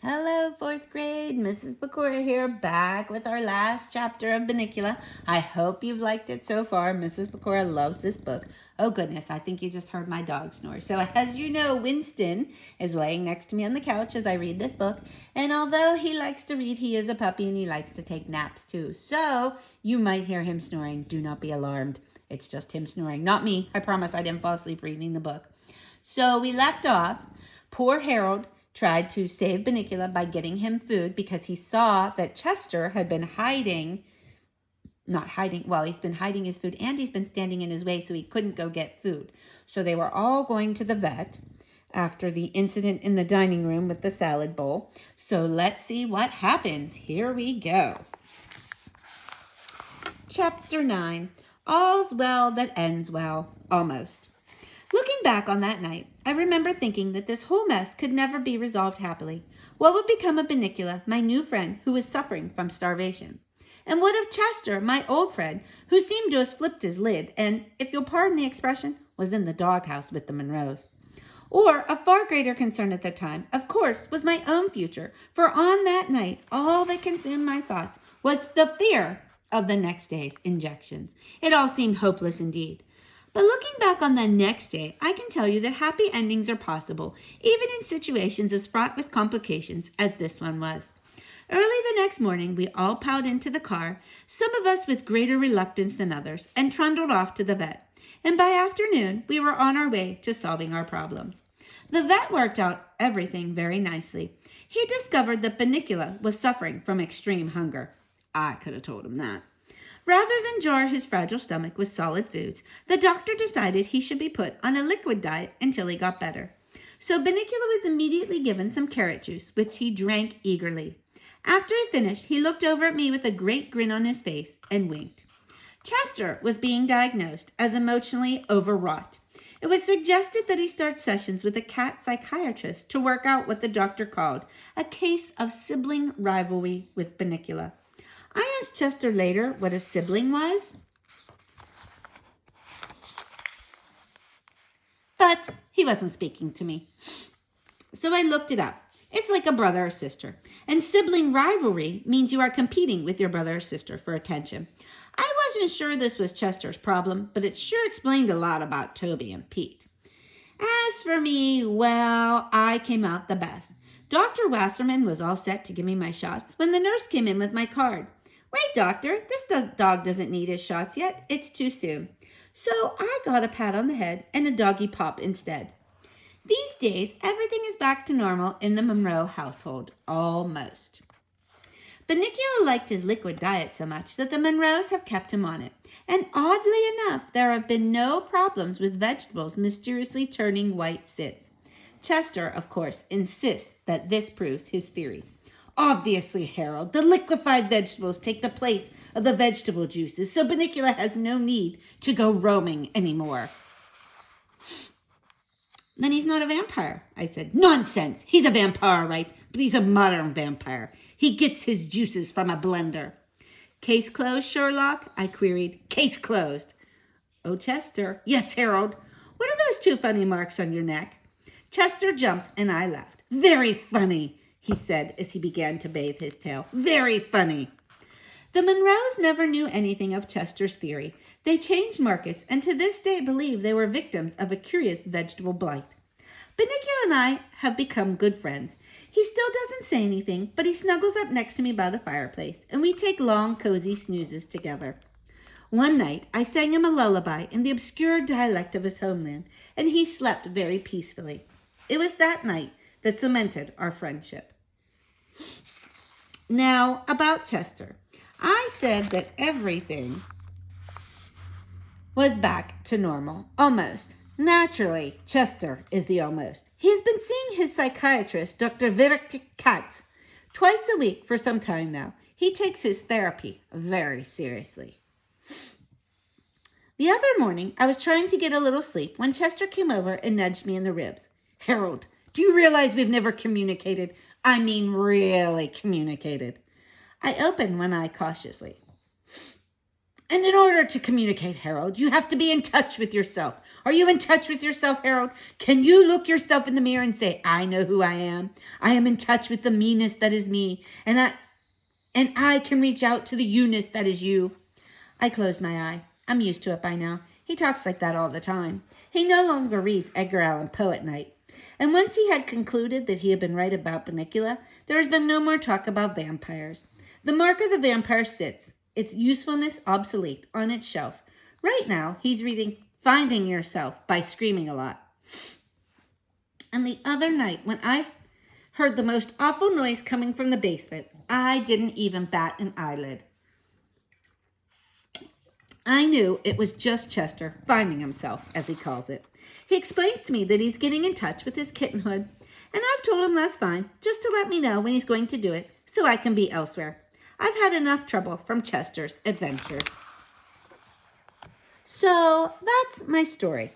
Hello, fourth grade. Mrs. Bakura here, back with our last chapter of Bunnicula. I hope you've liked it so far. Mrs. Bakura loves this book. Oh, goodness, I think you just heard my dog snore. So, as you know, Winston is laying next to me on the couch as I read this book. And although he likes to read, he is a puppy and he likes to take naps too. So, you might hear him snoring. Do not be alarmed. It's just him snoring, not me. I promise I didn't fall asleep reading the book. So, we left off. Poor Harold tried to save Bunnicula by getting him food because he saw that Chester had been he's been hiding his food and he's been standing in his way so he couldn't go get food. So they were all going to the vet after the incident in the dining room with the salad bowl. So let's see what happens. Here we go. Chapter 9. All's well that ends well, almost. Looking back on that night, I remember thinking that this whole mess could never be resolved happily. What would become of Bunnicula, my new friend, who was suffering from starvation? And what of Chester, my old friend, who seemed to have flipped his lid and, if you'll pardon the expression, was in the doghouse with the Monroes? Or, a far greater concern at the time, of course, was my own future, for on that night, all that consumed my thoughts was the fear of the next day's injections. It all seemed hopeless indeed. But looking back on the next day, I can tell you that happy endings are possible, even in situations as fraught with complications as this one was. Early the next morning, we all piled into the car, some of us with greater reluctance than others, and trundled off to the vet. And by afternoon, we were on our way to solving our problems. The vet worked out everything very nicely. He discovered that Bunnicula was suffering from extreme hunger. I could have told him that. Rather than jar his fragile stomach with solid foods, the doctor decided he should be put on a liquid diet until he got better. So Bunnicula was immediately given some carrot juice, which he drank eagerly. After he finished, he looked over at me with a great grin on his face and winked. Chester was being diagnosed as emotionally overwrought. It was suggested that he start sessions with a cat psychiatrist to work out what the doctor called a case of sibling rivalry with Bunnicula. I asked Chester later what a sibling was, but he wasn't speaking to me. So I looked it up. It's like a brother or sister. And sibling rivalry means you are competing with your brother or sister for attention. I wasn't sure this was Chester's problem, but it sure explained a lot about Toby and Pete. As for me, well, I came out the best. Dr. Wasserman was all set to give me my shots when the nurse came in with my card. Wait, doctor, this dog doesn't need his shots yet. It's too soon. So I got a pat on the head and a doggy pop instead. These days, everything is back to normal in the Monroe household, almost. Bunnicula liked his liquid diet so much that the Monroes have kept him on it. And oddly enough, there have been no problems with vegetables mysteriously turning white since. Chester, of course, insists that this proves his theory. Obviously, Harold, the liquefied vegetables take the place of the vegetable juices, so Bunnicula has no need to go roaming anymore. Then he's not a vampire, I said. Nonsense! He's a vampire, right? But he's a modern vampire. He gets his juices from a blender. Case closed, Sherlock? I queried. Case closed. Oh, Chester. Yes, Harold. What are those two funny marks on your neck? Chester jumped and I laughed. Very funny, he said as he began to bathe his tail. Very funny. The Monroes never knew anything of Chester's theory. They changed markets and to this day believe they were victims of a curious vegetable blight. Bunnicula and I have become good friends. He still doesn't say anything, but he snuggles up next to me by the fireplace, and we take long, cozy snoozes together. One night, I sang him a lullaby in the obscure dialect of his homeland, and he slept very peacefully. It was that night that cemented our friendship. Now, about Chester. I said that everything was back to normal, almost. Naturally, Chester is the almost. He has been seeing his psychiatrist, Dr. Katz, twice a week for some time now. He takes his therapy very seriously. The other morning, I was trying to get a little sleep when Chester came over and nudged me in the ribs. Harold, do you realize we've never communicated? I mean, really communicated. I opened one eye cautiously. And in order to communicate, Harold, you have to be in touch with yourself. Are you in touch with yourself, Harold? Can you look yourself in the mirror and say, I know who I am. I am in touch with the meanness that is me. And I can reach out to the you-ness that is you. I closed my eye. I'm used to it by now. He talks like that all the time. He no longer reads Edgar Allan Poe at night. And once he had concluded that he had been right about Bunnicula, there has been no more talk about vampires. The mark of the vampire sits, its usefulness obsolete, on its shelf. Right now, he's reading Finding Yourself by Screaming a Lot. And the other night, when I heard the most awful noise coming from the basement, I didn't even bat an eyelid. I knew it was just Chester finding himself, as he calls it. He explains to me that he's getting in touch with his kittenhood, and I've told him that's fine, just to let me know when he's going to do it, so I can be elsewhere. I've had enough trouble from Chester's adventures. So that's my story.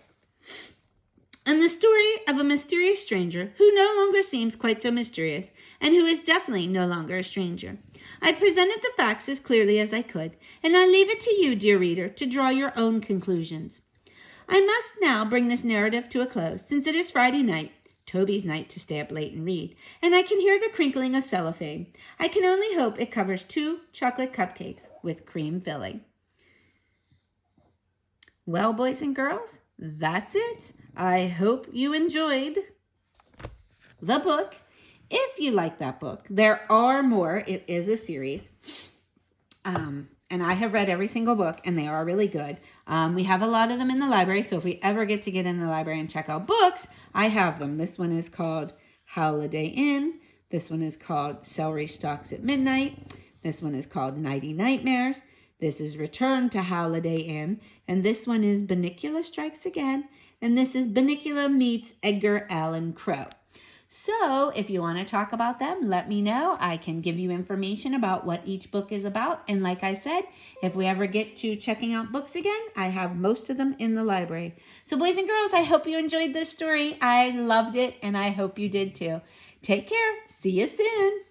And the story of a mysterious stranger who no longer seems quite so mysterious and who is definitely no longer a stranger. I presented the facts as clearly as I could, and I leave it to you, dear reader, to draw your own conclusions. I must now bring this narrative to a close, since it is Friday night, Toby's night to stay up late and read, and I can hear the crinkling of cellophane. I can only hope it covers 2 chocolate cupcakes with cream filling. Well, boys and girls, that's it. I hope you enjoyed the book. If you like that book, there are more. It is a series. And I have read every single book, and they are really good. We have a lot of them in the library, so if we ever get to get in the library and check out books, I have them. This one is called Holiday Inn. This one is called Celery Stalks at Midnight. This one is called Nighty Nightmares. This is Return to Holiday Inn. And this one is Bunnicula Strikes Again. And this is Bunnicula meets Edgar Allan Poe. So if you want to talk about them, let me know. I can give you information about what each book is about. And like I said, if we ever get to checking out books again, I have most of them in the library. So boys and girls, I hope you enjoyed this story. I loved it, and I hope you did too. Take care. See you soon.